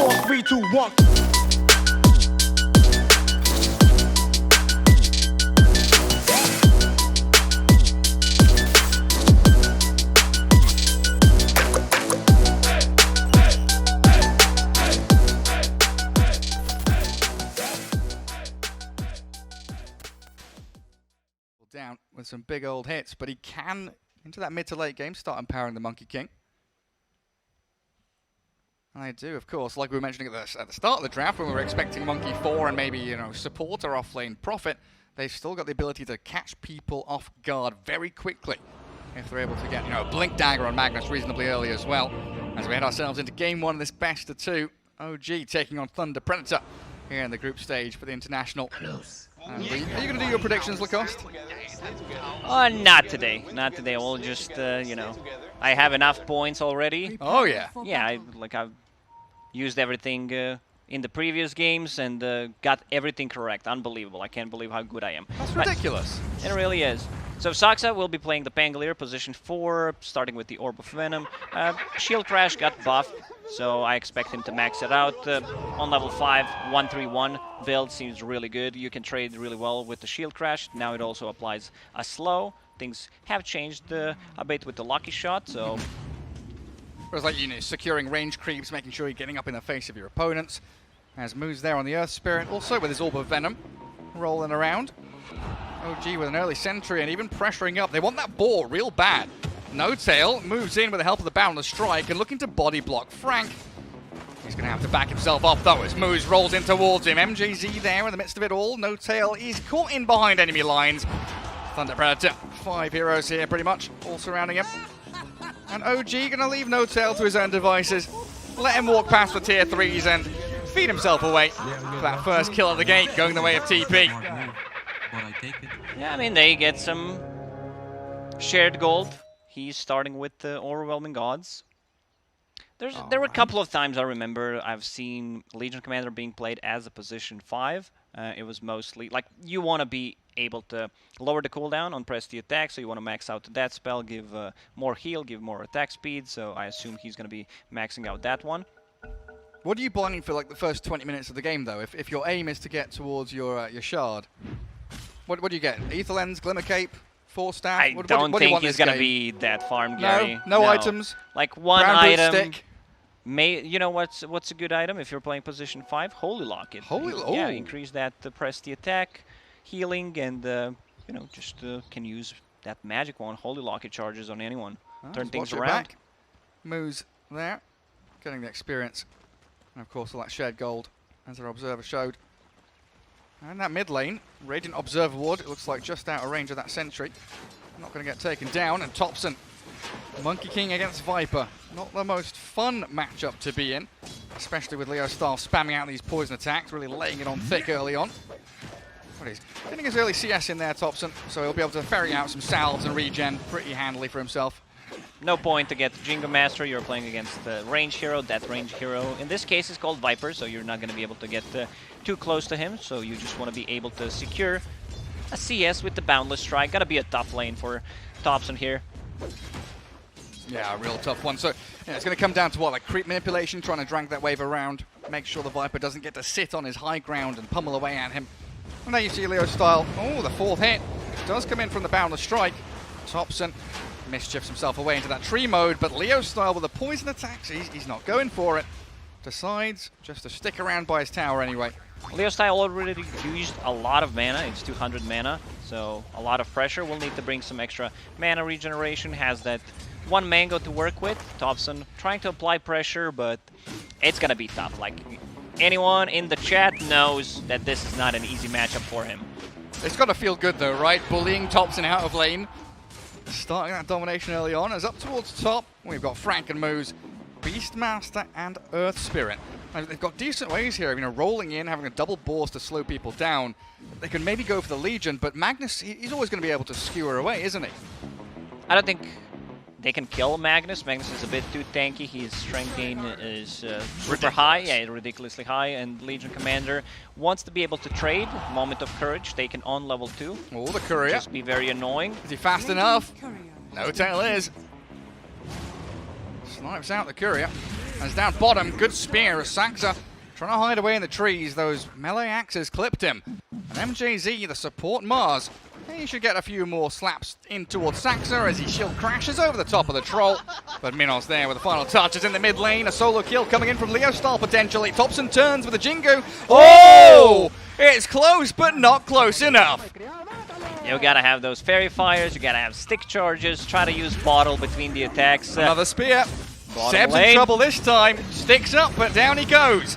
4, 3, 2, 1. Down with some big old hits, but he can, into that mid to late game, start empowering the Monkey King. And they do, of course, like we were mentioning at the start of the draft, when we were expecting Monkey 4 and maybe, you know, support or off-lane Prophet, they've still got the ability to catch people off guard very quickly if they're able to get, you know, a Blink Dagger on Magnus reasonably early as well. As we head ourselves into game 1 of this best of 2, OG taking on Thunder Predator here in the group stage for the International. Are you going to do your predictions, Lacoste? Not today. Not today. We'll just, you know, I have enough points already. Oh, yeah. Yeah, I've used everything in the previous games and got everything correct. Unbelievable. I can't believe how good I am. That's ridiculous. It really is. So Saksa will be playing the Pangolier, position 4, starting with the Orb of Venom. Shield Crash got buffed, so I expect him to max it out. On level 5, 131 build seems really good. You can trade really well with the Shield Crash. Now it also applies a slow. Things have changed a bit with the Lucky Shot, so... It was like, you know, securing range creeps, making sure you're getting up in the face of your opponents. As moves there on the Earth Spirit, also with his Orb of Venom, rolling around. OG with an early sentry and even pressuring up. They want that ball real bad. No Tail moves in with the help of the Boundless Strike and looking to body block Frank. He's going to have to back himself up though as Moose rolls in towards him. MJZ there in the midst of it all. No Tail is caught in behind enemy lines. Thunder Predator, 5 heroes here pretty much, all surrounding him. And OG going to leave No Tail to his own devices. Let him walk past the tier 3s and feed himself away. That first kill at the gate going the way of TP. Yeah, I mean, they get some shared gold. He's starting with the Overwhelming Odds. There were a couple of times I remember I've seen Legion Commander being played as a position 5. It was mostly, like, you want to be able to lower the cooldown on press the attack, so you want to max out that spell, give more heal, give more attack speed, so I assume he's going to be maxing out that one. What are you planning for, like, the first 20 minutes of the game, though, if your aim is to get towards your shard? What do you get? Ether Lens, Glimmer Cape, 4 staff? I don't think he's going to be that farm, Gary. No items? Like one Brown item. Stick. You know what's a good item if you're playing position 5? Holy Locket. Yeah, increase that press the attack, healing, and you know, just can use that magic one. Holy Locket charges on anyone. Turn things around. Back. Moves there, getting the experience, and of course all that shared gold, as our observer showed. And that mid lane, Radiant Observer Ward, it looks like just out of range of that sentry. Not going to get taken down, and Thompson, Monkey King against Viper. Not the most fun matchup to be in, especially with Leo Style spamming out these poison attacks, really laying it on thick early on. But he's getting his early CS in there, Thompson, so he'll be able to ferry out some salves and regen pretty handily for himself. No point to get Jingo Master. You're playing against the range hero. That range hero in this case is called Viper, so you're not going to be able to get too close to him. So you just want to be able to secure a CS with the Boundless Strike. Gotta be a tough lane for Thompson here. Yeah, a real tough one. So yeah, it's going to come down to what, like creep manipulation, trying to drag that wave around, make sure the Viper doesn't get to sit on his high ground and pummel away at him. And there you see Leo Style. Oh, the 4th hit does come in from the Boundless Strike. Thompson mischiefs himself away into that tree mode, but Leo Style with the poison attacks, he's not going for it. Decides just to stick around by his tower anyway. Leo Style already used a lot of mana. It's 200 mana, so a lot of pressure. We'll need to bring some extra mana regeneration. Has that 1 mango to work with. Thompson trying to apply pressure, but it's gonna be tough. Like, anyone in the chat knows that this is not an easy matchup for him. It's got to feel good though, right? Bullying Thompson out of lane. Starting that domination early on. As up towards top, we've got Frank and Moose, Beastmaster and Earth Spirit. Now, they've got decent ways here, you know, rolling in, having a double burst to slow people down. They can maybe go for the Legion, but Magnus, he's always going to be able to skewer away, isn't he? I don't think they can kill Magnus. Magnus is a bit too tanky. His strength gain is super high, yeah, ridiculously high, and Legion Commander wants to be able to trade. Moment of Courage taken on level 2. Oh, the Courier. Just be very annoying. Is he fast enough? No Tail is. Snipes out the Courier. As down bottom, good spear as Saxa trying to hide away in the trees. Those melee axes clipped him. And MJZ, the support Mars, he should get a few more slaps in towards Saxa as he shield crashes over the top of the troll. But Minos there with the final touches in the mid lane. A solo kill coming in from Leo style potentially. Thompson turns with a Jingu. Oh! It's close, but not close enough. You gotta have those fairy fires, you gotta have stick charges, try to use bottle between the attacks. Another spear. Seb's in trouble this time. Sticks up, but down he goes.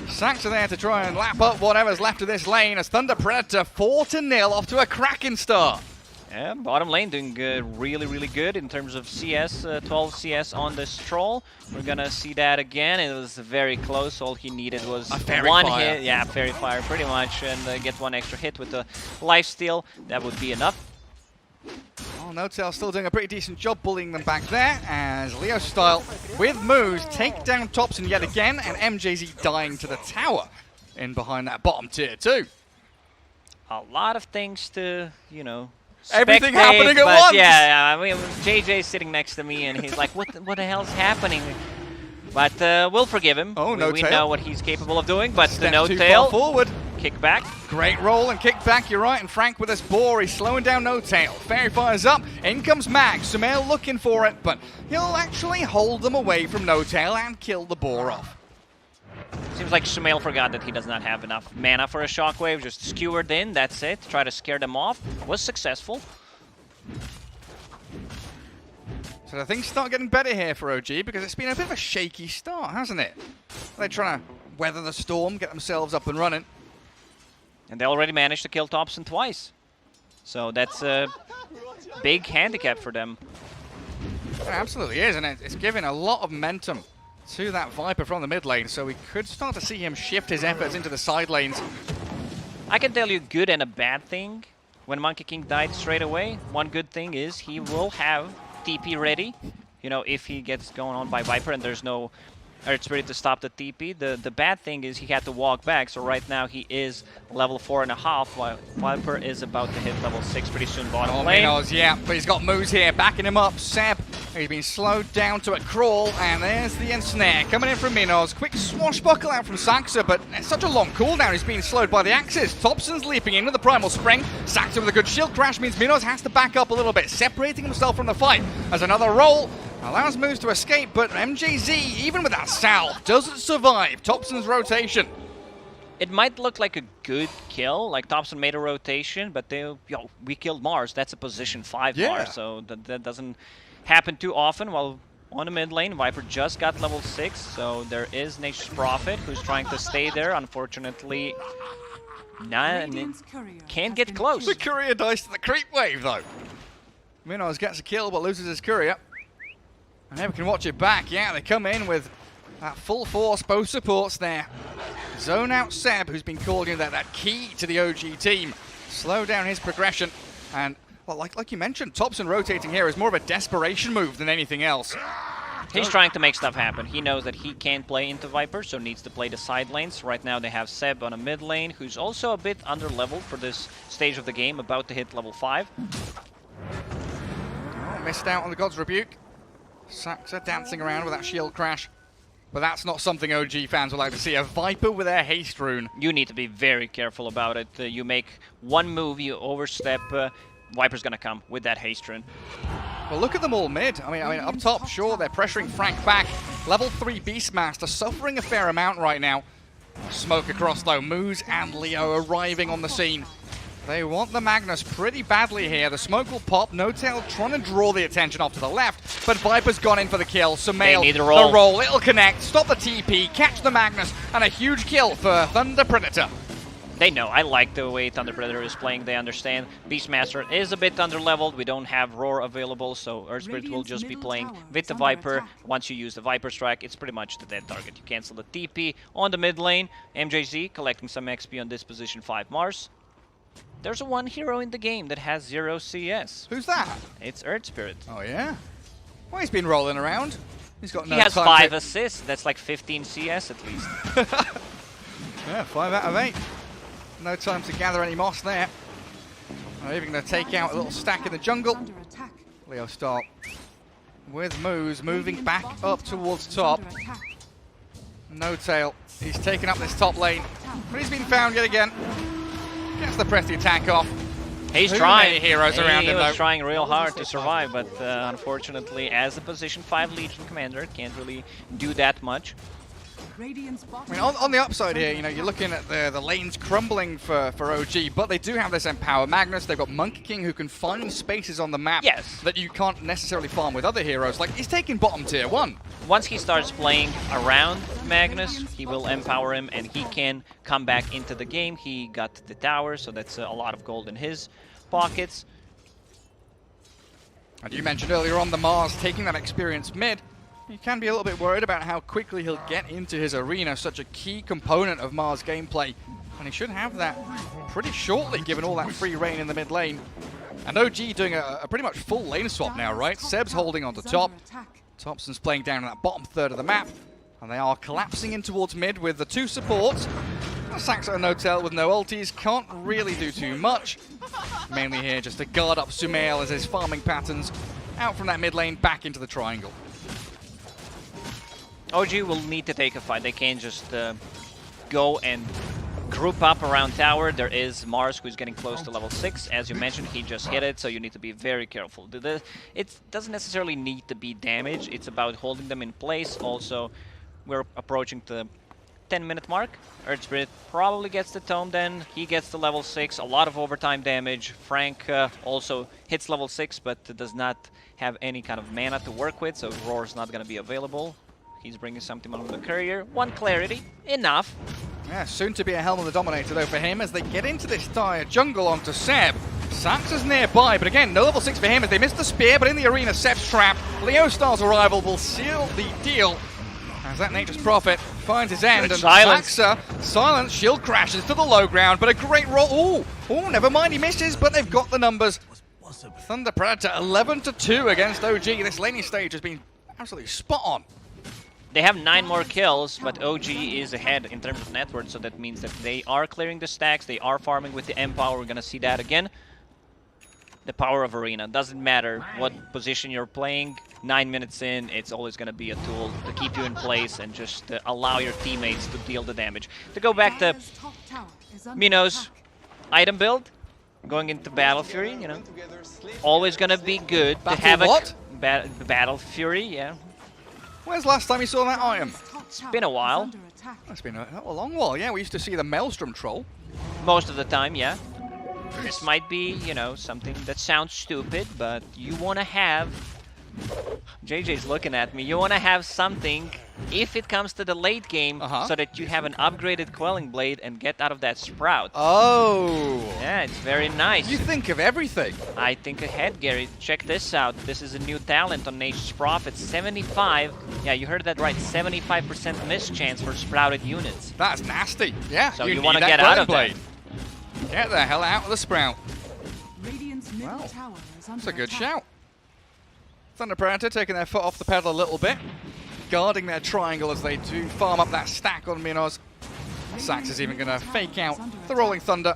Saxa there to try and lap up whatever's left of this lane as Thunder Predator 4-0 off to a cracking start. Yeah, bottom lane doing good, really good in terms of CS, 12 CS on this troll. We're gonna see that again. It was very close. All he needed was one hit. Yeah, fairy fire pretty much, and get one extra hit with the lifesteal. That would be enough. Oh, Notail still doing a pretty decent job bullying them back there as Leo style with moves take down Thompson yet again, and MJZ dying to the tower in behind that bottom tier too. A lot of things to, you know, everything happening at once. Yeah, I mean, JJ's sitting next to me and he's like, what the hell's happening? But we'll forgive him. Oh, we know what he's capable of doing, but the Notail forward. Kick back. Great roll and kick back, you're right, and Frank with his boar, he's slowing down Notail. Fairy fire's up, in comes Mag. Sumail looking for it, but he'll actually hold them away from Notail and kill the boar off. Seems like Sumail forgot that he does not have enough mana for a shockwave, just skewered in, that's it. Try to scare them off. Was successful. So the things start getting better here for OG because it's been a bit of a shaky start, hasn't it? They're trying to weather the storm, get themselves up and running. And they already managed to kill Thompson twice. So that's a big handicap for them. It absolutely is, and it's giving a lot of momentum to that Viper from the mid lane, so we could start to see him shift his efforts into the side lanes. I can tell you good and a bad thing. When Monkey King died straight away, one good thing is he will have TP ready. You know, if he gets going on by Viper and there's no Earth Spirit to stop the TP. The bad thing is he had to walk back, so right now he is level 4.5, while Viper is about to hit level 6 pretty soon bottom lane. Minos, yeah, but he's got moves here, backing him up. Seb, he's been slowed down to a crawl, and there's the ensnare coming in from Minos. Quick swashbuckle out from Saxa, but it's such a long cooldown, he's being slowed by the axes. Thompson's leaping in with the Primal Spring. Saxa with a good shield crash means Minos has to back up a little bit, separating himself from the fight. As another roll allows moves to escape, but MJZ, even with that salve, doesn't survive Thompson's rotation. It might look like a good kill, like Thompson made a rotation, but we killed Mars. That's a position 5 Mars, so that doesn't happen too often. While on the mid lane, Viper just got level 6, so there is Nature's Prophet who's trying to stay there. Unfortunately, can't get close. The courier dies to the creep wave, though. Minos gets a kill, but loses his courier. And here we can watch it back. Yeah, they come in with that full force, both supports there. Zone out Seb, who's been called in that key to the OG team. Slow down his progression. And, well, like you mentioned, Thompson rotating here is more of a desperation move than anything else. He's trying to make stuff happen. He knows that he can't play into Viper, so needs to play the side lanes. Right now they have Seb on a mid lane, who's also a bit under-leveled for this stage of the game, about to hit level 5. Oh, missed out on the God's Rebuke. Saxa dancing around with that shield crash. But that's not something OG fans would like to see. A Viper with their haste rune. You need to be very careful about it. You make one move, you overstep, Viper's gonna come with that haste rune. Well, look at them all mid. I mean, up top, sure, they're pressuring Frank back. Level 3 Beastmaster suffering a fair amount right now. Smoke across though, Moose and Leo arriving on the scene. They want the Magnus pretty badly here. The smoke will pop. Notail trying to draw the attention off to the left, but Viper's gone in for the kill. Sumail, the roll, it'll connect, stop the TP, catch the Magnus, and a huge kill for Thunder Predator. They know. I like the way Thunder Predator is playing. They understand Beastmaster is a bit under-leveled. We don't have Roar available, so Earth Spirit will just be playing with the Viper. Once you use the Viper Strike, it's pretty much the dead target. You cancel the TP on the mid lane. MJZ collecting some XP on this position 5 Mars. There's one hero in the game that has 0 CS. Who's that? It's Earth Spirit. Oh, yeah? Well, he's been rolling around. He's got no time. He has 5 assists. That's like 15 CS at least. Yeah, 5 out of 8. No time to gather any moss there. I'm even going to take out a little stack in the jungle. Leo start with Moose moving back up towards top. No Tail. He's taken up this top lane, but he's been found yet again. Gets the press the attack off. He's trying. Heroes around him, He was though. trying real hard to survive, but unfortunately, as a position 5 Legion commander, can't really do that much. I mean, on the upside here, you know, you're looking at the lanes crumbling for OG, but they do have this Empower Magnus. They've got Monkey King who can find spaces on the map that you can't necessarily farm with other heroes. Like, he's taking bottom tier 1. Once he starts playing around Magnus, he will empower him and he can come back into the game. He got the tower, so that's a lot of gold in his pockets. And you mentioned earlier on the Mars taking that experience mid. You can be a little bit worried about how quickly he'll get into his arena, such a key component of Mars gameplay. And he should have that pretty shortly, given all that free reign in the mid lane. And OG doing a pretty much full lane swap now, right? Seb's holding on to top. Thompson's playing down in that bottom third of the map. And they are collapsing in towards mid with the 2 supports. Saxo and No-Tail with no ultis can't really do too much. Mainly here just to guard up Sumail as his farming patterns out from that mid lane back into the triangle. OG will need to take a fight. They can't just go and group up around tower. There is Mars who's getting close to level 6. As you mentioned, he just hit it, so you need to be very careful. It doesn't necessarily need to be damage. It's about holding them in place. Also, we're approaching the 10-minute mark. Earth Spirit probably gets the tome then. He gets to level 6. A lot of overtime damage. Frank also hits level 6, but does not have any kind of mana to work with, so Roar's not going to be available. He's bringing something on the courier. 1 clarity, enough. Yeah, soon to be a Helm of the Dominator though for him as they get into this dire jungle onto Seb. Sax is nearby, but again, no level 6 for him as they missed the spear, but in the arena, Seb's trap. Leo Star's arrival will seal the deal as that Nature's Prophet finds his end. Good and silence. Saxa, silence, shield crashes to the low ground, but a great roll. Oh, never mind, he misses, but they've got the numbers. Thunder Predator 11-2 against OG. This laning stage has been absolutely spot on. They have 9 more kills, but OG is ahead in terms of net worth, so that means that they are clearing the stacks, they are farming with the Empower. We're gonna see that again. The power of Arena. Doesn't matter what position you're playing, 9 minutes in, it's always gonna be a tool to keep you in place and just allow your teammates to deal the damage. To go back to Mino's item build, going into Battle Fury, you know, always gonna be good to have a Battle Fury, yeah. When's the last time you saw that item? It's been a while. It's been a long while, yeah. We used to see the Maelstrom Troll. Most of the time, yeah. This might be, you know, something that sounds stupid, but you want to have... JJ's looking at me. You want to have something, if it comes to the late game, so that you have an upgraded Quelling Blade and get out of that Sprout. Oh! Yeah, it's very nice. You think of everything. I think ahead, Gary. Check this out. This is a new talent on Nature's Prophet. 75, yeah, you heard that right, 75% miss chance for Sprouted units. That's nasty. Yeah, so you want to get out of blade. that. Get the hell out of the Sprout. Wow. That's a good shout. Thunder Predator taking their foot off the pedal a little bit, guarding their triangle as they do farm up that stack on Minos. Sax is even going to fake out the Rolling Thunder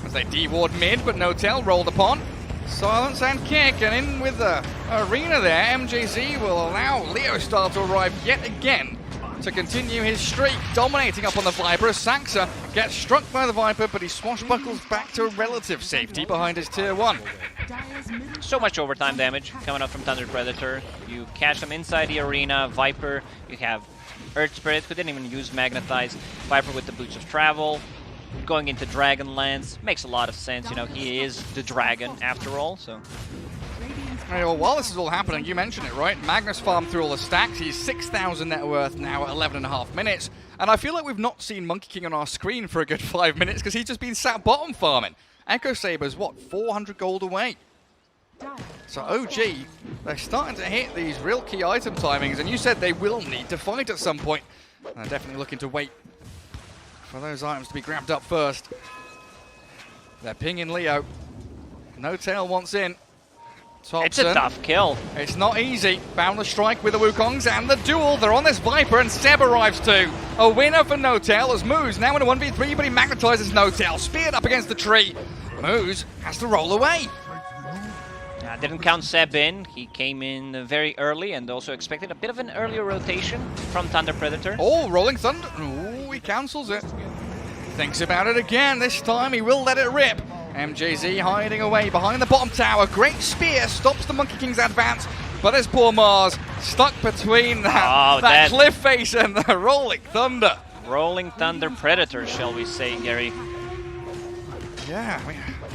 as they deward mid, but No-Tail rolled upon. Silence and kick, and in with the arena there, MJZ will allow Leo Star to arrive yet again to continue his streak, dominating up on the Viper as Saxa gets struck by the Viper, but he swashbuckles back to relative safety behind his tier 1. So much overtime damage coming up from Thunder Predator. You catch them inside the arena. Viper, you have Earth Spirit, who didn't even use Magnetize. Viper with the Boots of Travel. Going into Dragonlance. Makes a lot of sense, you know, he is the dragon after all, so... Right, well, while this is all happening, you mentioned it, right? Magnus farmed through all the stacks. He's 6,000 net worth now at 11.5 minutes. And I feel like we've not seen Monkey King on our screen for a good 5 minutes because he's just been sat bottom farming. Echo Saber's, what, 400 gold away? So OG, they're starting to hit these real key item timings, and you said they will need to fight at some point. And they're definitely looking to wait for those items to be grabbed up first. They're pinging Leo. No-Tail wants in. Thompson. It's a tough kill. It's not easy. Boundless strike with the Wukongs and the duel. They're on this Viper and Seb arrives too. A winner for No-Tail as Moose now in a 1v3, but he magnetizes No-Tail. Speared up against the tree. Moose has to roll away. Didn't count Seb in. He came in very early and also expected a bit of an earlier rotation from Thunder Predator. Oh, Rolling Thunder. Ooh, he cancels it. Thinks about it again. This time he will let it rip. MJZ hiding away behind the bottom tower. Great spear stops the Monkey King's advance. But there's poor Mars stuck between that cliff face and the Rolling Thunder. Rolling Thunder Predator, shall we say, Gary? Yeah,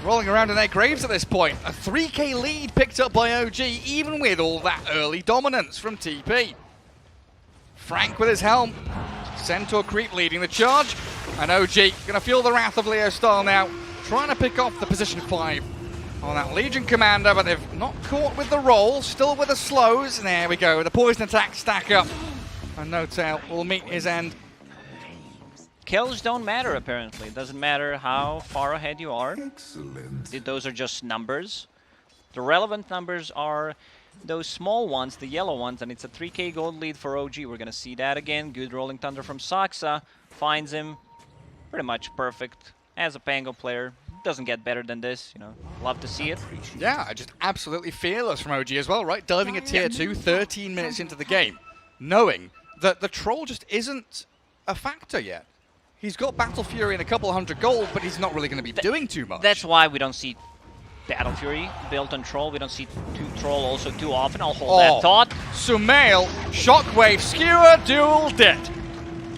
rolling around in their graves at this point. A 3k lead picked up by OG, even with all that early dominance from TP. Frank with his helm. Centaur Creep leading the charge. And OG going to feel the wrath of Leo Style now, trying to pick off the position 5 on that Legion Commander, but they've not caught with the roll, still with the slows. And there we go, the poison attack stack up. And No Tail will meet his end. Kills don't matter, apparently. It doesn't matter how far ahead you are. Excellent. Those are just numbers. The relevant numbers are those small ones, the yellow ones, and it's a 3k gold lead for OG. We're going to see that again. Good Rolling Thunder from Saxa. Finds him. Pretty much perfect. As a Pango player, doesn't get better than this, you know. Love to see it. Yeah, just absolutely fearless from OG as well, right? Diving at tier 2, 13 minutes into the game, knowing that the troll just isn't a factor yet. He's got Battle Fury and a couple hundred gold, but he's not really going to be doing too much. That's why we don't see Battle Fury built on Troll. We don't see Troll also too often. I'll hold that thought. Sumail, Shockwave, Skewer, Duel, dead.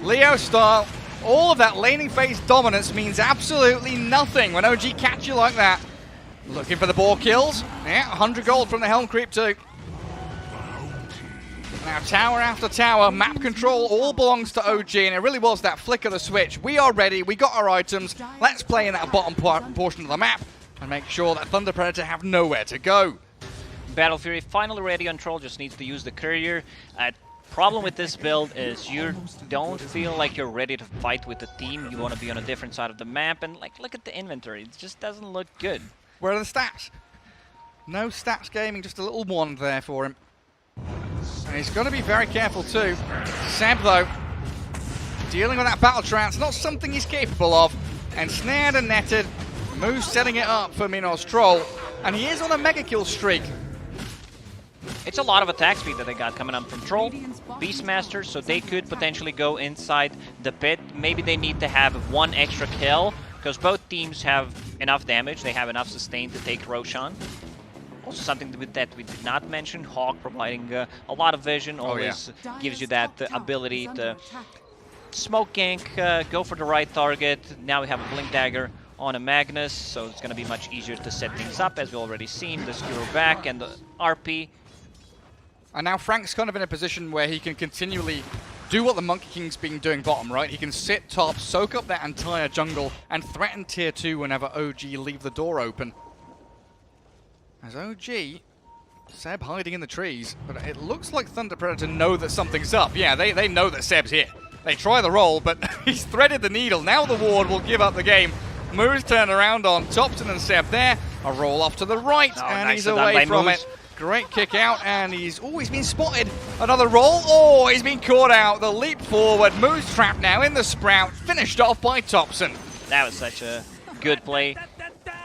Leo Style, all of that laning phase dominance means absolutely nothing when OG catch you like that. Looking for the ball kills. Yeah, 100 gold from the Helm Creep too. Now tower after tower, map control all belongs to OG, and it really was that flick of the switch. We are ready, we got our items, let's play in that bottom portion of the map and make sure that Thunder Predator have nowhere to go. Battle Fury finally ready on Troll, just needs to use the courier. Problem with this build is you don't feel like you're ready to fight with the team. You want to be on a different side of the map, and like look at the inventory, it just doesn't look good. Where are the stats? No stats gaming, just a little wand there for him. And he's got to be very careful too. Seb, though, dealing with that battle trance, not something he's capable of. And snared and netted. Moose setting it up for Minos Troll. And he is on a mega kill streak. It's a lot of attack speed that they got coming up from Troll, Beastmaster, so they could potentially go inside the pit. Maybe they need to have one extra kill, because both teams have enough damage. They have enough sustain to take Roshan. Also something that we did not mention, Hawk providing a lot of vision, always gives you that ability to smoke gank, go for the right target. Now we have a Blink Dagger on a Magnus, so it's going to be much easier to set things up, as we already seen. The Skewer back and the RP. And now Frank's kind of in a position where he can continually do what the Monkey King's been doing bottom, right? He can sit top, soak up that entire jungle, and threaten tier 2 whenever OG leave the door open. As OG, Seb hiding in the trees, but it looks like Thunder Predator know that something's up. Yeah, they know that Seb's here. They try the roll, but he's threaded the needle. Now the ward will give up the game. Moose turned around on Topson and Seb there. A roll off to the right, and nice he's away from Moose. it. Great kick out, and he's been spotted. Another roll. Oh, he's been caught out. The leap forward. Moose trapped now in the Sprout. Finished off by Topson. That was such a good play.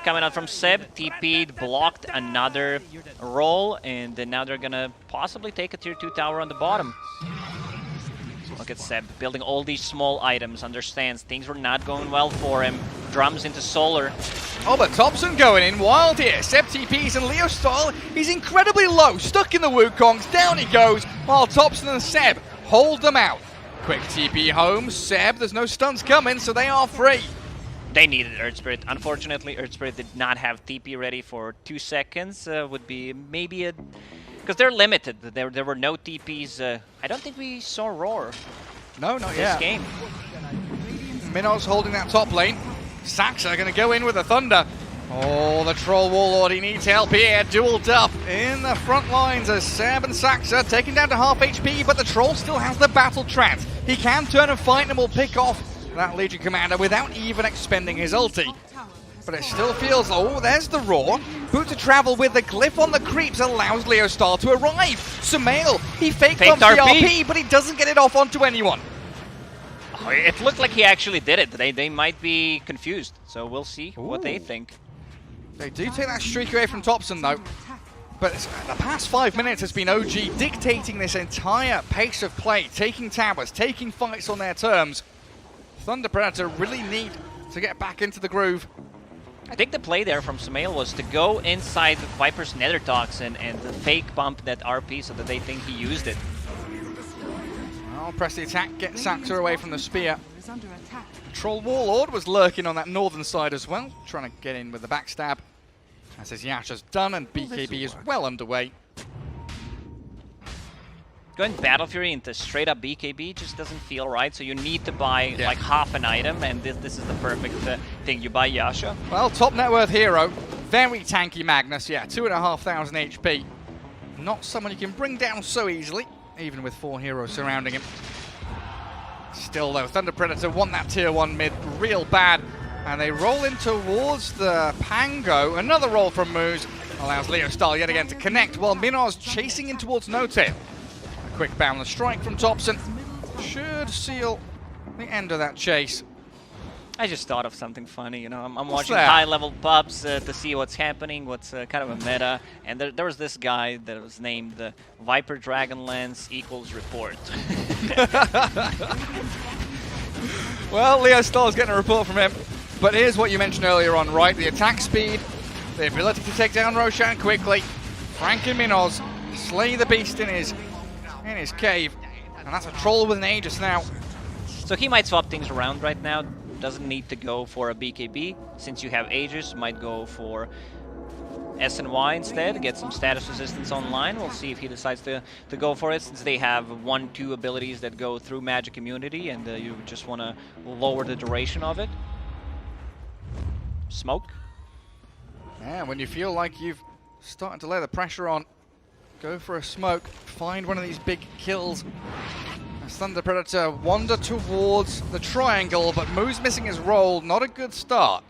Coming out from Seb, TP'd, blocked another roll, and then now they're gonna possibly take a tier 2 tower on the bottom. Look at Seb, building all these small items, understands things were not going well for him. Drums into Solar. Oh, but Topson going in wild here. Seb TPs and Leo Style, he's incredibly low, stuck in the Wukongs, down he goes, while Topson and Seb hold them out. Quick TP home, Seb, there's no stuns coming, so they are free. They needed Earth Spirit. Unfortunately, Earth Spirit did not have TP ready for 2 seconds. Would be maybe a... Because they're limited. There were no TPs. I don't think we saw Roar. No, not this yet. game. Minos holding that top lane. Saxa going to go in with the Thunder. Oh, the Troll Warlord, he needs help here. Dueled up in the front lines as Seb and Saxa taken down to half HP, but the Troll still has the battle trance. He can turn and fight and will pick off that Legion Commander without even expending his ulti. But it still feels, oh, there's the Roar. Boot to travel with the glyph on the creeps allows Leo Star to arrive. Sumail, he fake bumps the RP, but he doesn't get it off onto anyone. Oh, it looked like he actually did it. They might be confused, so we'll see what they think. They do take that streak away from Topson, though. But the past 5 minutes has been OG dictating this entire pace of play, taking towers, taking fights on their terms. Thunder Predator really need to get back into the groove. I think the play there from Sumail was to go inside Viper's Nether Toxin and the fake bump that RP so that they think he used it. I'll press the attack, get Saxa away from the spear. Is under attack. Troll Warlord was lurking on that northern side as well, trying to get in with the backstab. As his Yasha's done and BKB is well underway. Going Battle Fury into straight up BKB just doesn't feel right, so you need to buy like half an item, and this is the perfect thing. You buy Yasha. Well, top net worth hero, very tanky Magnus, yeah, 2,500 HP. Not someone you can bring down so easily, even with 4 heroes surrounding him. Still though, Thunder Predator want that tier 1 mid real bad, and they roll in towards the Pango. Another roll from Moose allows Leo Style yet again to connect, while Minos chasing in towards No Tail. A quick boundless strike from Thompson should seal the end of that chase. I just thought of something funny, you know, I'm watching high-level pubs to see what's happening, what's kind of a meta, and there was this guy that was named Viper Dragonlance equals report. Well, Leo Star's getting a report from him, but here's what you mentioned earlier on, right? The attack speed, the ability to take down Roshan quickly. Frank and Minos slay the beast in his cave, and that's a troll with an Aegis now. So he might swap things around right now. Doesn't need to go for a BKB. Since you have Aegis, might go for SNY instead, get some status resistance online. We'll see if he decides to go for it, since they have 1-2 abilities that go through magic immunity, and you just want to lower the duration of it. Smoke. Yeah, when you feel like you've started to lay the pressure on, go for a smoke, find one of these big kills. As Thunder Predator wander towards the triangle, but Moo's missing his roll. Not a good start.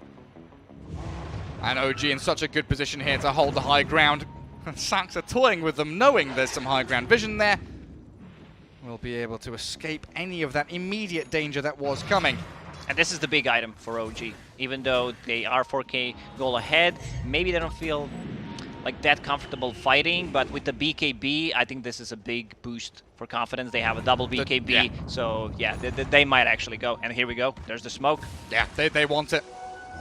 And OG in such a good position here to hold the high ground. Saxa toying with them, knowing there's some high ground vision there. Will be able to escape any of that immediate danger that was coming. And this is the big item for OG. Even though they are 4K goal ahead, maybe they don't feel like that comfortable fighting, but with the BKB, I think this is a big boost for confidence. They have a double BKB, so yeah, they might actually go. And here we go, there's the smoke. Yeah, they want it.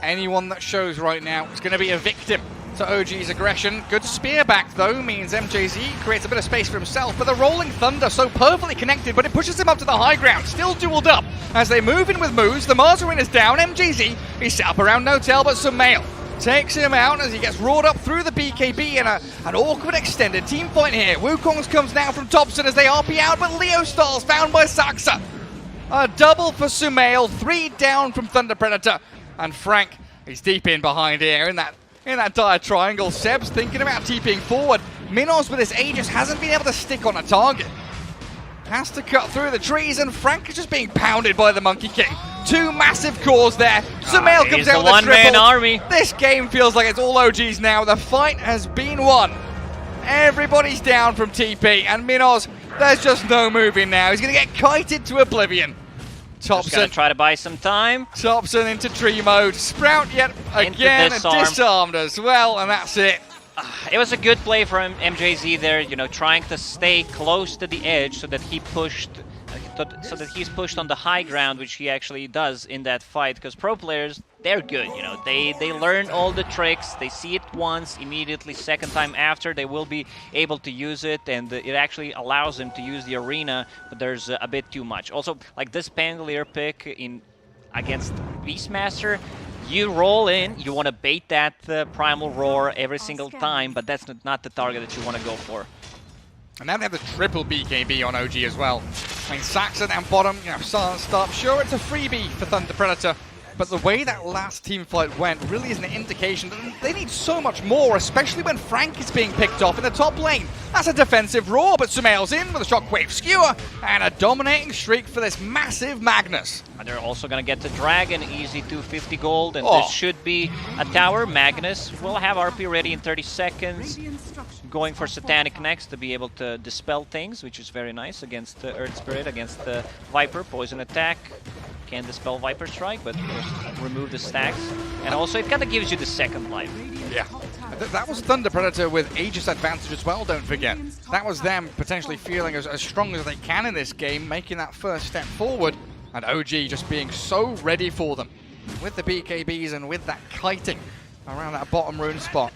Anyone that shows right now is going to be a victim to OG's aggression. Good spear back though means MJZ creates a bit of space for himself, but the Rolling Thunder so perfectly connected, but it pushes him up to the high ground, still dueled up. As they move in with moves, the Marzarin is down, MJZ is set up around No Tail, but Sumail takes him out as he gets roared up through the BKB in an awkward extended team fight here. Wukong's comes now from Thompson as they RP out, but Leo Styles found by Saxa. A double for Sumail, 3 down from Thunder Predator, and Frank is deep in behind here in that dire triangle. Seb's thinking about TPing forward. Minos with his Aegis hasn't been able to stick on a target. Has to cut through the trees, and Frank is just being pounded by the Monkey King. 2 massive cores there. Sumail comes out with a triple. One-man army. This game feels like it's all OGs now. The fight has been won. Everybody's down from TP, and Minos, there's just no moving now. He's going to get kited to oblivion. Thompson gonna try to buy some time. Thompson into tree mode. Sprout yet again and disarmed as well, and that's it. It was a good play from MJZ there, you know, trying to stay close to the edge so that he pushed, so that he's pushed on the high ground, which he actually does in that fight. Because pro players, they're good, you know, they learn all the tricks, they see it once, immediately second time after they will be able to use it, and it actually allows them to use the arena, but there's a bit too much. Also, like this Pangolier pick against Beastmaster, you roll in, you want to bait that Primal Roar every single time, but that's not the target that you want to go for. And now they have the triple BKB on OG as well. I mean, Saxa down bottom, you know, silent start. Sure, it's a freebie for Thunder Predator, but the way that last team fight went really is an indication that they need so much more, especially when Frank is being picked off in the top lane. That's a defensive roar, but Sumail's in with a shockwave skewer and a dominating streak for this massive Magnus. And they're also going to get the Dragon, easy 250 gold, and this should be a tower. Magnus will have RP ready in 30 seconds. Going for Satanic next to be able to dispel things, which is very nice against the Earth Spirit, against the Viper. Poison attack. Can dispel Viper Strike, but remove the stacks. And also, it kind of gives you the second life. Yeah. That was Thunder Predator with Aegis advantage as well, don't forget. That was them potentially feeling as strong as they can in this game, making that first step forward, and OG just being so ready for them. With the BKBs and with that kiting around that bottom rune spot.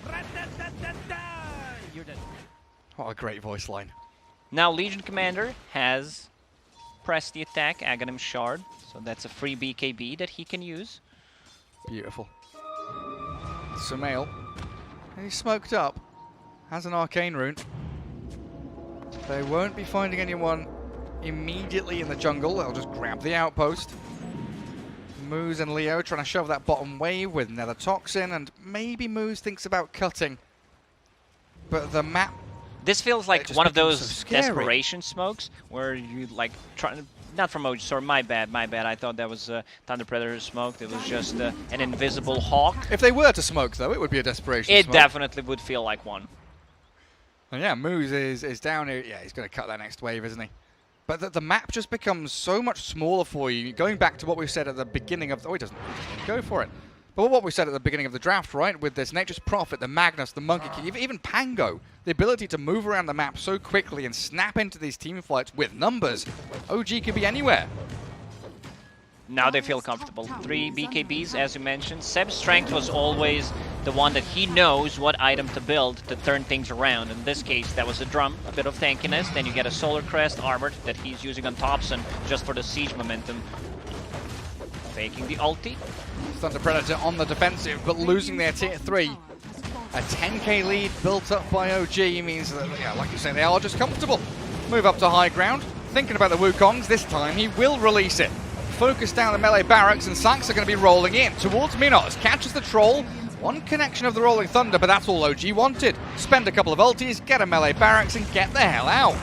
What a great voice line. Now Legion Commander has pressed the attack, Aghanim Shard, so that's a free BKB that he can use. Beautiful. Sumail, he's smoked up, has an arcane rune. They won't be finding anyone immediately in the jungle, they'll just grab the outpost. Moose and Leo trying to shove that bottom wave with Nether Toxin, and maybe Moose thinks about cutting. But the map... This feels like one of those so desperation smokes where you like try not from OG, sorry, my bad. I thought that was Thunder Predator smoke. It was just an invisible hawk. If they were to smoke, though, it would be a desperation It smoke. definitely would feel like one. And yeah, Moose is down here. Yeah, he's going to cut that next wave, isn't he? But the map just becomes so much smaller for you. Going back to what we said at the beginning of... Oh, he doesn't go for it. But what we said at the beginning of the draft, right? With this Nature's Prophet, the Magnus, the Monkey King, even Pango. The ability to move around the map so quickly and snap into these team fights with numbers. OG can be anywhere. Now they feel comfortable. 3 BKBs, as you mentioned. Seb's strength was always the one that he knows what item to build to turn things around. In this case, that was a drum, a bit of tankiness. Then you get a Solar Crest armored that he's using on Thompson just for the siege momentum. Faking the ulti. Thunder Predator on the defensive, but losing their tier 3. A 10k lead built up by OG means that, yeah, like you say, they are just comfortable. Move up to high ground. Thinking about the Wukongs, this time he will release it. Focus down the melee barracks, and Sax are going to be rolling in towards Minos. Catches the troll. One connection of the Rolling Thunder, but that's all OG wanted. Spend a couple of ultis, get a melee barracks, and get the hell out.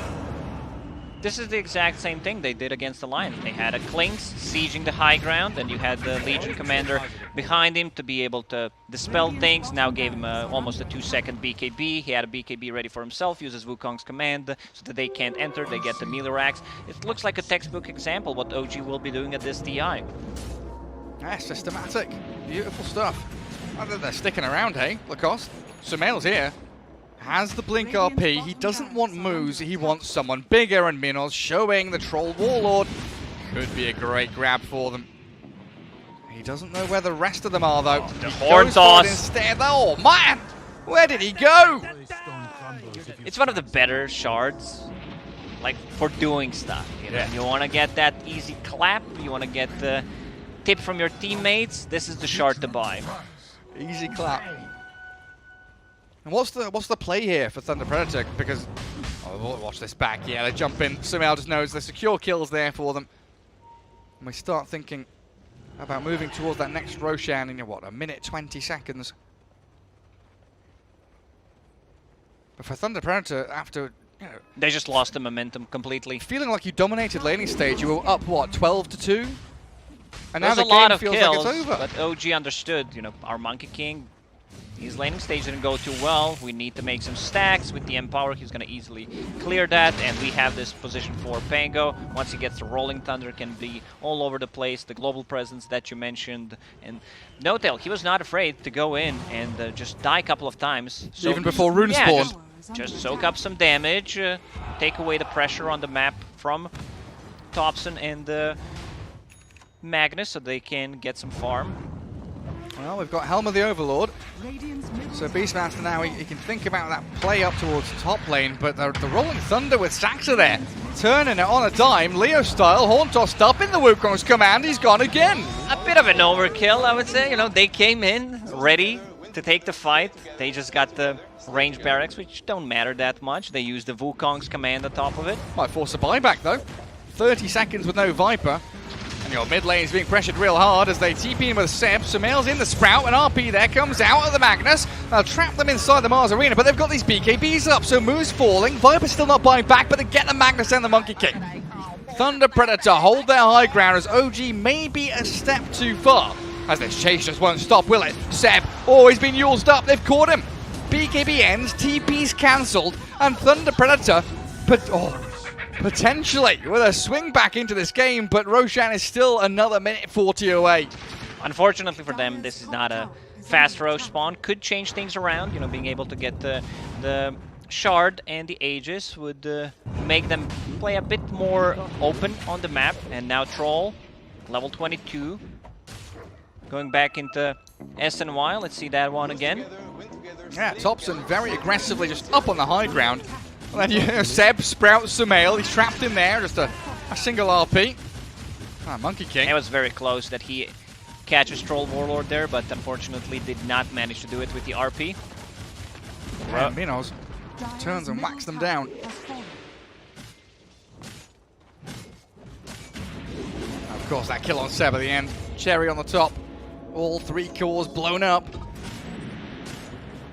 This is the exact same thing they did against the Lion. They had a Klings sieging the high ground, and you had the Legion Commander behind him to be able to dispel things. Now gave him almost a 2-second BKB. He had a BKB ready for himself, uses Wukong's command so that they can't enter. They get the melee racks. It looks like a textbook example what OG will be doing at this DI. Yeah, systematic. Beautiful stuff. They're sticking around, hey, Lacoste. Sumail's here. Has the blink RP, he doesn't want Moose, he wants someone bigger, and Minos showing the Troll Warlord. Could be a great grab for them. He doesn't know where the rest of them are, though. The Horn Toss instead. Oh, man! Where did he go? It's one of the better shards, like, for doing stuff. You know? You want to get that easy clap, you want to get the tip from your teammates, this is the shard to buy. Easy clap. And what's the play here for Thunder Predator? Because, oh, watch this back. Yeah, they jump in. Sumail just knows the secure kill's there for them. And we start thinking about moving towards that next Roshan in, what, a minute 20 seconds. But for Thunder Predator, after, you know... They just lost the momentum completely. Feeling like you dominated laning stage, you were up, what, 12-2? And now the a lot game of feels kills, like it's over. but OG understood, you know, our Monkey King, his laning stage didn't go too well. We need to make some stacks. With the Empower, he's going to easily clear that, and we have this position for Pango. Once he gets the Rolling Thunder, can be all over the place. The global presence that you mentioned, and No-Tail, he was not afraid to go in and just die a couple of times. So even before Rune spawned. Just soak up some damage, take away the pressure on the map from Thompson and Magnus, so they can get some farm. Well, we've got Helm of the Overlord. So Beastmaster now, he can think about that play up towards top lane, but the Rolling Thunder with Saxa there, turning it on a dime, Leo style, Horn tossed up in the Wukong's command, he's gone again. A bit of an overkill, I would say. You know, they came in ready to take the fight. They just got the range barracks, which don't matter that much. They used the Wukong's command on top of it. Might force a buyback though. 30 seconds with no Viper. And your mid lane is being pressured real hard as they TP in with Seb. Sumail's in the Sprout, and RP there comes out of the Magnus. They'll trap them inside the Mars Arena, but they've got these BKBs up, so Moo's falling. Viper's still not buying back, but they get the Magnus and the Monkey King. Thunder Predator hold their high ground as OG may be a step too far. As this chase just won't stop, will it? Seb, oh, he's been used up, they've caught him. BKB ends, TP's cancelled, and Thunder Predator, potentially with a swing back into this game, but Roshan is still another minute 40 away. Unfortunately for them, this is not a fast Roche spawn could change things around. You know, being able to get the Shard and the Aegis would make them play a bit more open on the map. And now Troll, level 22, going back into SNY. Let's see that one again. Yeah, Thompson very aggressively just up on the high ground. And then you hear Seb sprout Sumail. He's trapped in there, just a single RP. Ah, Monkey King. It was very close that he catches Troll Warlord there, but unfortunately did not manage to do it with the RP. And Minos turns and whacks them down. Of course, that kill on Seb at the end. Cherry on the top. All 3 cores blown up.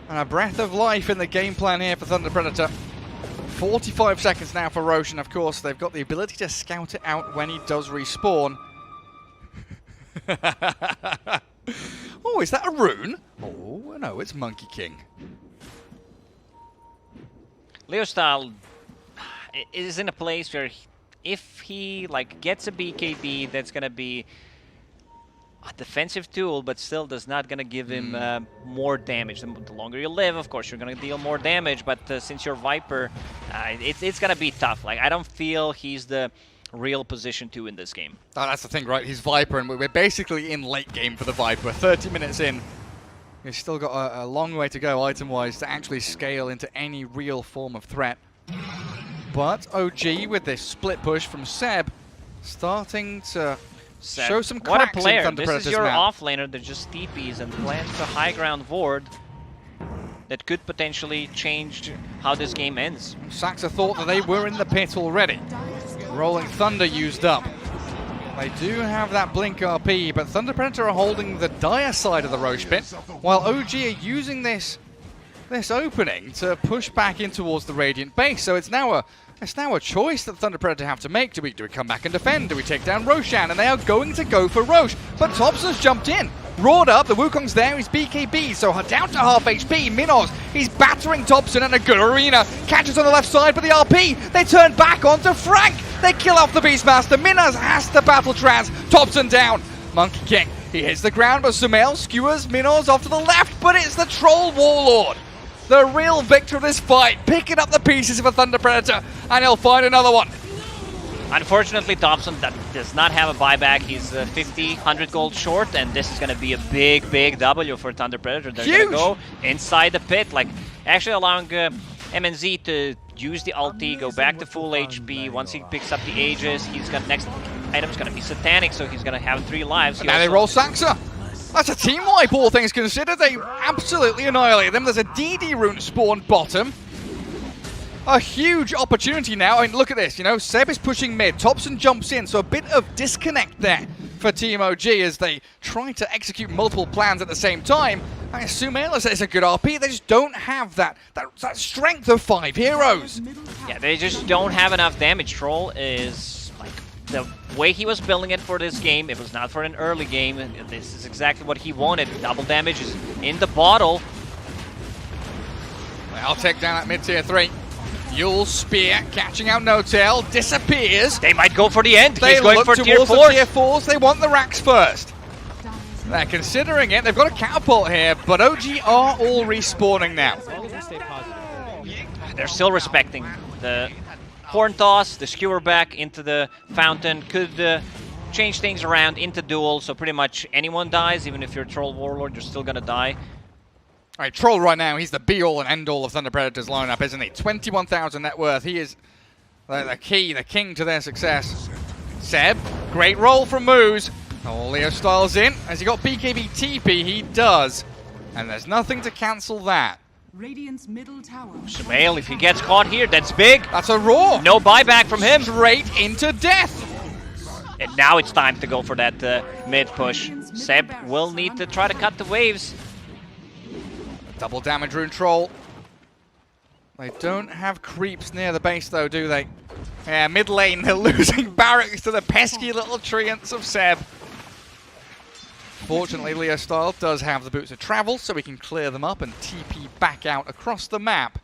And a breath of life in the game plan here for Thunder Predator. 45 seconds now for Roche, and of course they've got the ability to scout it out when he does respawn. Oh, is that a rune? Oh, no, it's Monkey King. Leostyle is in a place where if he gets a BKB, that's gonna be a defensive tool, but still does not gonna give him more damage. The longer you live, of course, you're gonna deal more damage. But since you're Viper, it's gonna be tough. Like, I don't feel he's the real position 2 in this game. Oh, that's the thing, right? He's Viper, and we're basically in late game for the Viper. 30 minutes in. He's still got a long way to go item-wise to actually scale into any real form of threat. But OG, with this split push from Seb, starting to show some cracks what a player. in Thunder This Predator's is your map. offlaner that just TPs and plants a high ground ward that could potentially change how this game ends. Saxa thought that they were in the pit already. Rolling Thunder used up. They do have that blink RP, but Thunder Predator are holding the dire side of the Roche pit, while OG are using this opening to push back in towards the Radiant base. So it's now a choice that Thunder Predator have to make. Do we come back and defend? Do we take down Roshan? And they are going to go for Roche, but Thompson's jumped in. Roared up, the Wukong's there, he's BKB, so down to half HP. Minos, he's battering Thompson in a good arena. Catches on the left side for the RP. They turn back onto Frank. They kill off the Beastmaster. Minos has to battle Trans. Thompson down. Monkey King, he hits the ground, but Sumail skewers Minos off to the left, but it's the Troll Warlord. The real victor of this fight, picking up the pieces of a Thunder Predator, and he'll find another one. Unfortunately, Thompson does not have a buyback. He's 50, 100 gold short, and this is going to be a big W for Thunder Predator. They're going to go inside the pit, actually allowing MNZ to use the ulti, go back to full HP. Once he picks up the Aegis, he's got next item's going to be Satanic, so he's going to have 3 lives. Now they roll Saxa. That's a team wipe, all things considered. They absolutely annihilate them. There's a DD rune spawned bottom. A huge opportunity now. I mean, look at this. You know, Seb is pushing mid. Thompson jumps in, so a bit of disconnect there for Team OG as they try to execute multiple plans at the same time. I assume Ayla says it's a good RP. They just don't have that strength of 5 heroes. Yeah, they just don't have enough damage. Troll is the way he was building it for this game. It was not for an early game. This is exactly what he wanted. Double damage is in the bottle. I'll take down that mid-tier 3. Yule Spear catching out No-Tail, disappears. They might go for the end. They He's going look for tier 4s. The tier 4s. They want the racks first. They're considering it. They've got a catapult here, but OG are all respawning now. They're still respecting the horn toss, the skewer back into the fountain could change things around into duel. So pretty much anyone dies, even if you're a Troll Warlord, you're still gonna die. All right, Troll right now, he's the be-all and end-all of Thunder Predator's lineup, isn't he? 21,000 net worth. He is the king to their success. Seb, great roll from Moose. Oh, Leo Styles in. Has he got BKB TP? He does. And there's nothing to cancel that. Radiant's middle tower. Sumail, if he gets caught here, that's big. That's a roar. No buyback from him. Straight into death. And now it's time to go for that mid push. Seb will need to try to cut the waves. Double damage rune Troll. They don't have creeps near the base though, do they? Yeah, mid lane, they're losing barracks to the pesky little treants of Seb. Fortunately, Leo Style does have the boots of travel, so we can clear them up and TP back out across the map.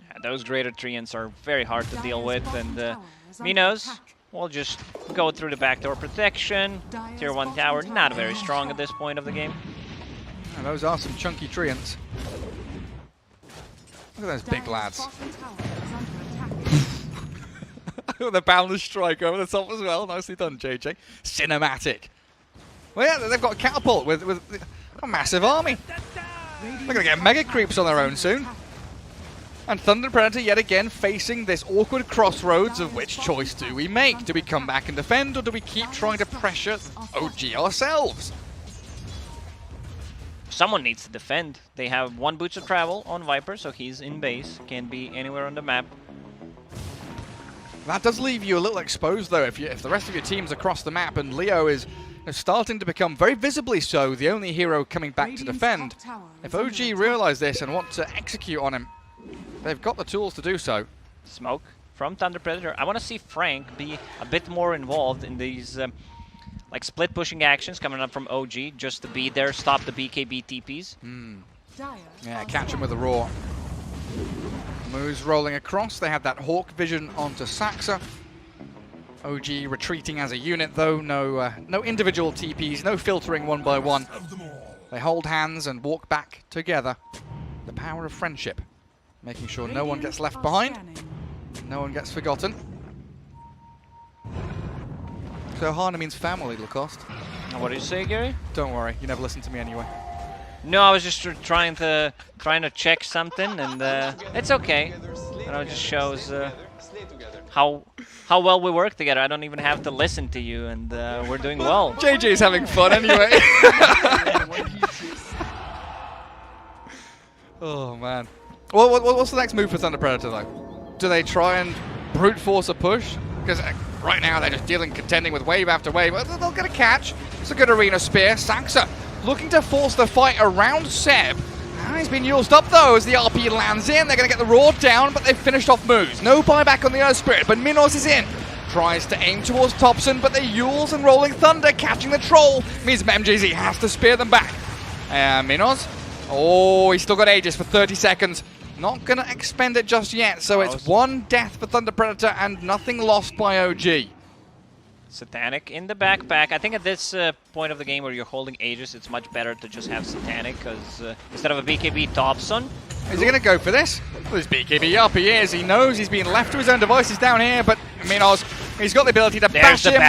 Yeah, those greater treants are very hard to deal with, and Minos will just go through the backdoor protection. Tier 1 tower, not very strong at this point of the game. And those are some chunky treants. Look at those big lads. The boundless strike over the top as well. Nicely done, JJ. Cinematic. Well, yeah, they've got a catapult with a massive army. They're going to get mega creeps on their own soon. And Thunder Predator yet again facing this awkward crossroads of which choice do we make? Do we come back and defend, or do we keep trying to pressure OG ourselves? Someone needs to defend. They have 1 boots of travel on Viper, so he's in base. Can be anywhere on the map. That does leave you a little exposed, though, if the rest of your team's across the map, and Leo is starting to become very visibly so the only hero coming back to defend. If OG realise this and want to execute on him, they've got the tools to do so. Smoke from Thunder Predator. I want to see Frank be a bit more involved in these like split pushing actions coming up from OG, just to be there, stop the BKB TPs. Yeah, catch him with a roar. Moves rolling across. They have that Hawk vision onto Saxa. OG retreating as a unit, though. No individual TPs, no filtering one by one. They hold hands and walk back together. The power of friendship, making sure no one gets left behind, no one gets forgotten. So Hana means family, Lacoste. What did you say, Gary? Don't worry, you never listen to me anyway. No, I was just trying to check something, and it's okay. You know, it just shows how well we work together. I don't even have to listen to you, and we're doing well. JJ's having fun anyway. Oh man. Well, what's the next move for Thunder Predator though? Do they try and brute force a push? Because right now they're just contending with wave after wave. They'll get a catch. It's a good arena spear. Saxa looking to force the fight around Seb. He's been used up though as the RP lands in. They're going to get the roar down, but they've finished off moves. No buyback on the Earth Spirit, but Minos is in. Tries to aim towards Thompson, but the Yules and Rolling Thunder catching the troll means MJZ has to spear them back. Minos. Oh, he's still got Aegis for 30 seconds. Not going to expend it just yet, so it's 1 death for Thunder Predator and nothing lost by OG. Satanic in the backpack. I think at this point of the game where you're holding Aegis, it's much better to just have Satanic, because instead of a BKB Thompson. Is he going to go for this? Well, his BKB up, he is. He knows he's being left to his own devices down here, but Minos, he's got the ability to bash him,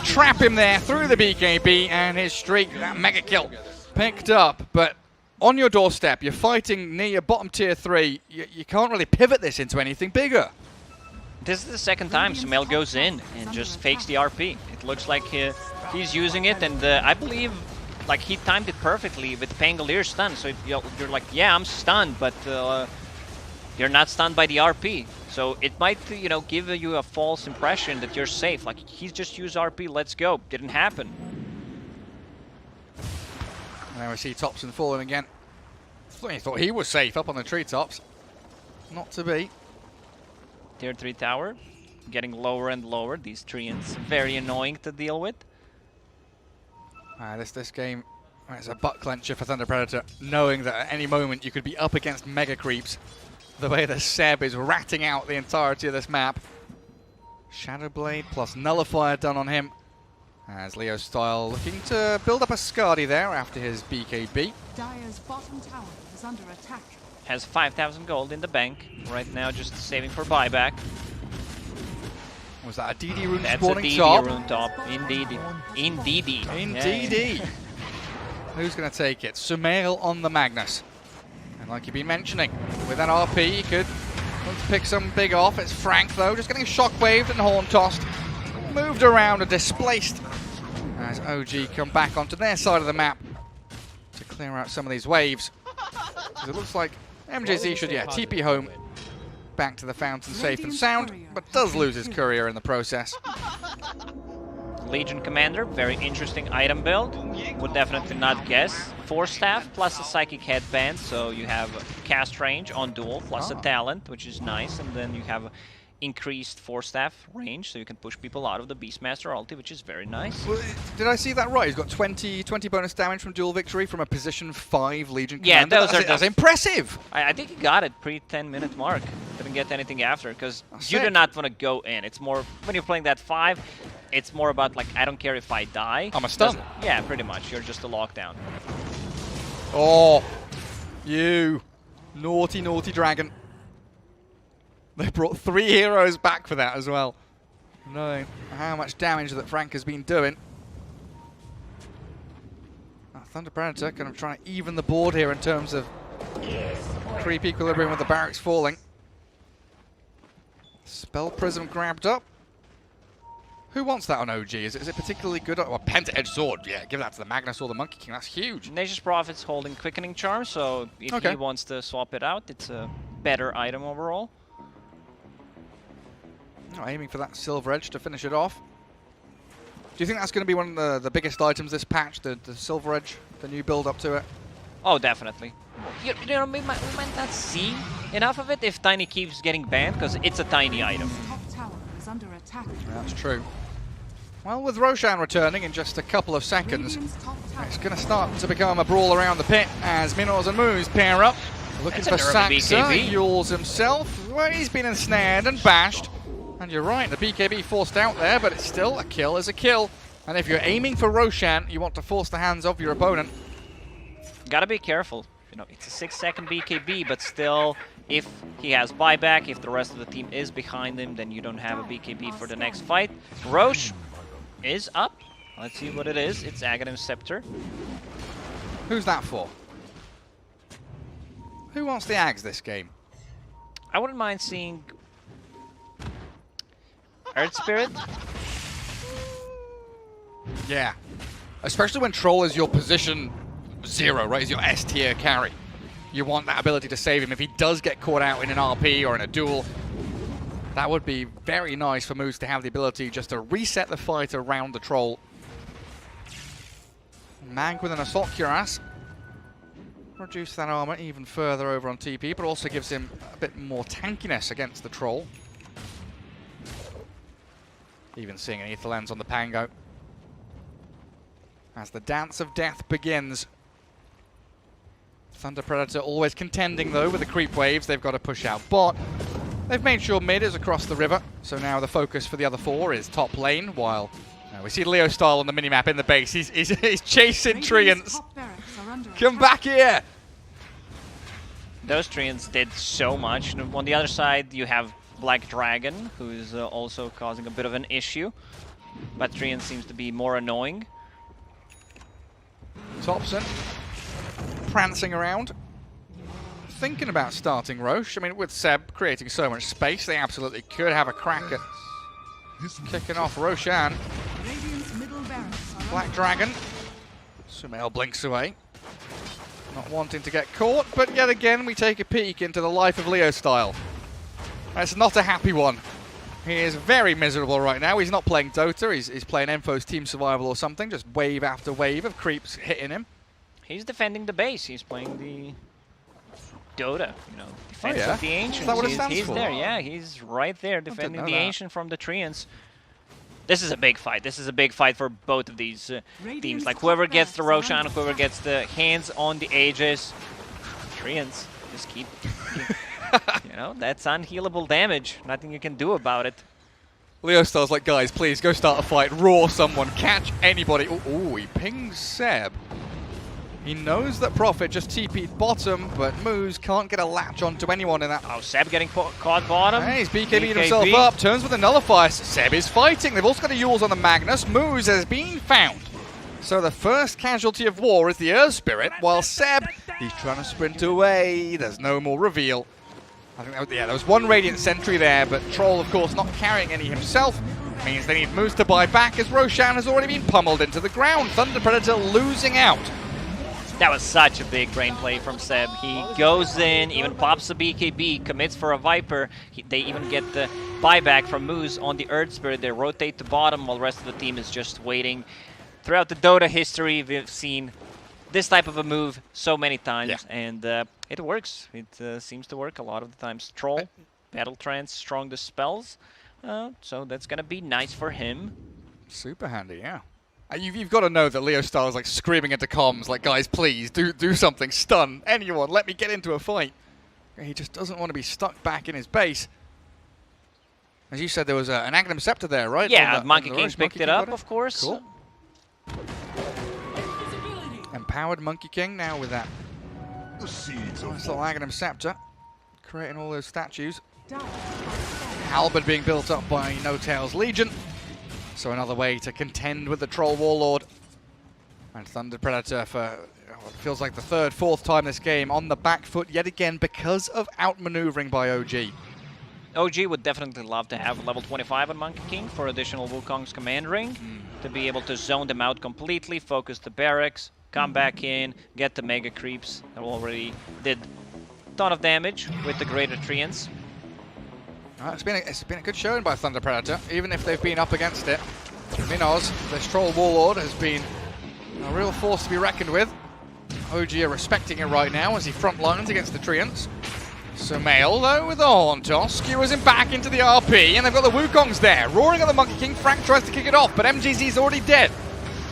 trap him there through the BKB, and his streak, that mega kill, picked up. But on your doorstep, you're fighting near your bottom tier 3, you can't really pivot this into anything bigger. This is the second time Sumail goes in and just fakes the RP. It looks like he's using it, and I believe like he timed it perfectly with Pangolier stun. So you're like, yeah, I'm stunned, but you're not stunned by the RP. So it might, you know, give you a false impression that you're safe. Like, he's just used RP, let's go. Didn't happen. And there we see Thompson falling again. He thought he was safe up on the treetops. Not to be. Tier 3 tower, getting lower and lower. These treants, very annoying to deal with. This game, it's a butt clencher for Thunder Predator, knowing that at any moment you could be up against mega creeps. The way that Seb is ratting out the entirety of this map. Shadowblade plus Nullifier done on him. As Leo Style looking to build up a Skadi there after his BKB. Dire's bottom tower is under attack. Has 5,000 gold in the bank. Right now just saving for buyback. Was that a DD rune That's spawning a DD top? rune top. Indeed. Indeed. Indeed. Who's going to take it? Sumail on the Magnus. And like you've been mentioning, with that RP, he could pick some big off. It's Frank, though, just getting shockwaved and horn-tossed. Moved around and displaced as OG come back onto their side of the map to clear out some of these waves. It looks like MJZ should, TP home back to the fountain safe and sound, but does lose his courier in the process. Legion Commander, very interesting item build. Would definitely not guess. 4 staff plus a psychic headband, so you have cast range on duel plus a talent, which is nice, and then you have increased 4 staff range, so you can push people out of the Beastmaster ulti, which is very nice. Well, did I see that right? He's got 20 bonus damage from duel victory from a position 5 Legion Commander. Yeah, that's impressive. I think he got it pre-10-minute mark. Didn't get anything after, because you do not want to go in. It's more, when you're playing that 5, it's more about, like, I don't care if I die. I'm a stun. Yeah, pretty much. You're just a lockdown. Oh, you naughty, naughty dragon. They brought 3 heroes back for that as well. Knowing how much damage that Frank has been doing. Thunder Predator kind of trying to even the board here in terms of creep equilibrium with the barracks falling. Spell Prism grabbed up. Who wants that on OG? Is it particularly good? Well, Penta-Edge Sword, yeah, give that to the Magnus or the Monkey King, that's huge. Nature's Prophet's holding Quickening Charm, so if he wants to swap it out, it's a better item overall. Aiming for that Silver Edge to finish it off. Do you think that's going to be one of the biggest items this patch, the Silver Edge, the new build up to it? Oh, definitely. You know, we might not see enough of it if Tiny keeps getting banned, because it's a tiny item. Top tower is under attack. That's true. Well, with Roshan returning in just a couple of seconds, it's going to start to become a brawl around the pit as Minos and Moose pair up. Looking for Saxa, Yules himself. Well, he's been ensnared and bashed. And you're right, the BKB forced out there, but it's still a kill is a kill. And if you're aiming for Roshan, you want to force the hands of your opponent. Gotta be careful. You know, it's a 6-second BKB, but still, if he has buyback, if the rest of the team is behind him, then you don't have a BKB for the next fight. Rosh is up. Let's see what it is. It's Aghanim's Scepter. Who's that for? Who wants the Ags this game? I wouldn't mind seeing Earth Spirit. Yeah. Especially when Troll is your position 0, right? Is your S tier carry. You want that ability to save him. If he does get caught out in an RP or in a duel, that would be very nice for Moose to have the ability just to reset the fight around the Troll. Mag with an Assault Cuirass. Reduce that armor even further over on TP, but also gives him a bit more tankiness against the Troll. Even seeing an Aether Lens on the Pango. As the Dance of Death begins. Thunder Predator always contending though with the creep waves. They've got to push out bot. They've made sure mid is across the river, so now the focus for the other 4 is top lane, while we see Leo Style on the minimap in the base. He's chasing Treants. Come back here! Those Treants did so much. And on the other side, you have Black Dragon, who is also causing a bit of an issue. But Treant seems to be more annoying. Thompson prancing around, thinking about starting Roche. I mean, with Seb creating so much space, they absolutely could have a crack at kicking off Roshan. Black Dragon. Sumail blinks away. Not wanting to get caught, but yet again we take a peek into the life of Leo Style. It's not a happy one. He is very miserable right now. He's not playing Dota, he's playing Enfo's Team Survival or something, just wave after wave of creeps hitting him. He's defending the base, he's playing the Dota, you know, defense of the Ancients. Is that what it stands he's for? there, yeah, he's right there defending the Ancient from the Treants. This is a big fight. This is a big fight for both of these teams. Like, whoever gets the Roshan, whoever gets the hands on the Aegis, Treants just keep you know, that's unhealable damage. Nothing you can do about it. Leo Style's like, guys, please go start a fight. Roar someone. Catch anybody. Ooh, he pings Seb. He knows that Prophet just TP'd bottom, but Moose can't get a latch onto anyone in that. Oh, Seb getting caught bottom. Hey, he's BKB'd himself up. Turns with a Nullifier. Seb is fighting. They've also got a Yules on the Magnus. Moose has been found. So the first casualty of war is the Earth Spirit, while Seb, he's trying to sprint away. There's no more reveal. I think there was one Radiant Sentry there, but Troll, of course, not carrying any himself. Means they need Moose to buy back as Roshan has already been pummeled into the ground. Thunder Predator losing out. That was such a big brain play from Seb. He goes in, even pops a BKB, commits for a Viper. They even get the buyback from Moose on the Earth Spirit. They rotate to bottom while the rest of the team is just waiting. Throughout the Dota history, we've seen this type of a move so many times, and it works. It seems to work a lot of the times. Troll, Battle Trance, strongest spells, so that's going to be nice for him. Super handy, yeah. You've got to know that Leo Style is like screaming into comms, like, guys, please, do something, stun, anyone, let me get into a fight. He just doesn't want to be stuck back in his base. As you said, there was an Aghanim Scepter there, right? Yeah, Monkey King picked it up, of course. Cool. Empowered Monkey King now with that nice little Aghanim Scepter, creating all those statues. Halberd being built up by No Tail's Legion. So another way to contend with the Troll Warlord. And Thunder Predator for what feels like the third, fourth time this game on the back foot yet again because of outmaneuvering by OG. OG would definitely love to have level 25 on Monkey King for additional Wukong's command ring to be able to zone them out completely, focus the barracks, come back in, get the mega creeps that already did a ton of damage with the greater treants. It's been a good showing by Thunder Predator, even if they've been up against it. Minoz, this Troll Warlord, has been a real force to be reckoned with. OG are respecting it right now as he front lines against the Treants. Sumail, though, with the Horn Toss, skewers him back into the RP, and they've got the Wukongs there. Roaring at the Monkey King, Frank tries to kick it off, but MGZ's already dead.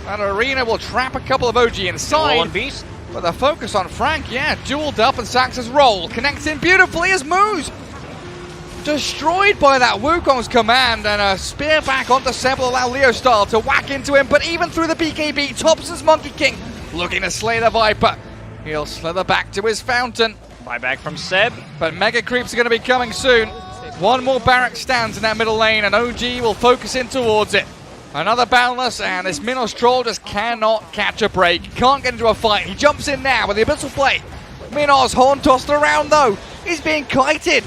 That Arena will trap a couple of OG inside. Beast. But the focus on Frank, yeah, dueled up, and Sax's roll connects in beautifully as Moose destroyed by that Wukong's command, and a spear back onto Seb will allow Leo style to whack into him, but even through the BKB, Thompson's Monkey King looking to slay the Viper. He'll slither back to his fountain. Buyback from Seb. But Mega Creeps are going to be coming soon. One more barrack stands in that middle lane, and OG will focus in towards it. Another Boundless, and this Minos Troll just cannot catch a break. Can't get into a fight. He jumps in now with the Abyssal Play. Minos, horn tossed around though. He's being kited.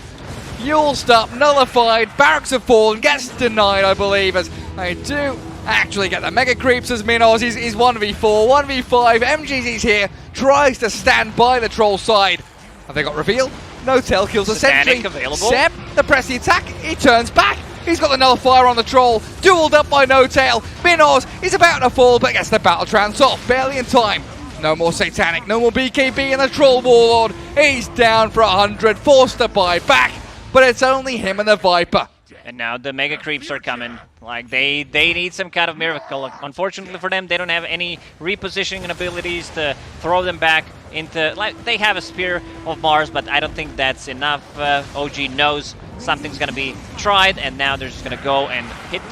Yule stop, nullified, barracks have fallen, gets denied, I believe, as they do actually get the Mega Creeps as Minos. He's 1v4, 1v5, MGZ's here, tries to stand by the Troll side. Have they got reveal? No Tail kills a sentry. Available. Seb, the press the attack, he turns back. He's got the nullifier on the Troll, dueled up by No Tail. Minos is about to fall, but gets the battle trance off, barely in time. No more Satanic, no more BKB, and the Troll Warlord, he's down for 100, forced to buy back. But it's only him and the Viper. And now the Mega Creeps are coming. Like, they need some kind of miracle. Unfortunately for them, they don't have any repositioning abilities to throw them back into... Like, they have a Spear of Mars, but I don't think that's enough. OG knows something's going to be tried, and now they're just going to go and hit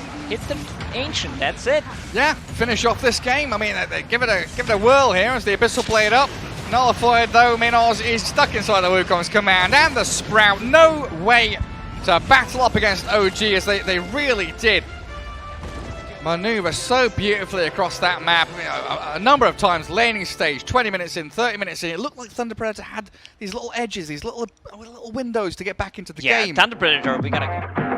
the Ancient. That's it. Yeah, finish off this game. I mean, give it a whirl here as the Abyssal play it up. Nullified though, Minos is stuck inside the Wukong's command, and the Sprout, no way to battle up against OG as they really did maneuver so beautifully across that map. You know, a number of times, laning stage, 20 minutes in, 30 minutes in, it looked like Thunder Predator had these little edges, these little windows to get back into the game. Yeah, Thunder Predator, we gotta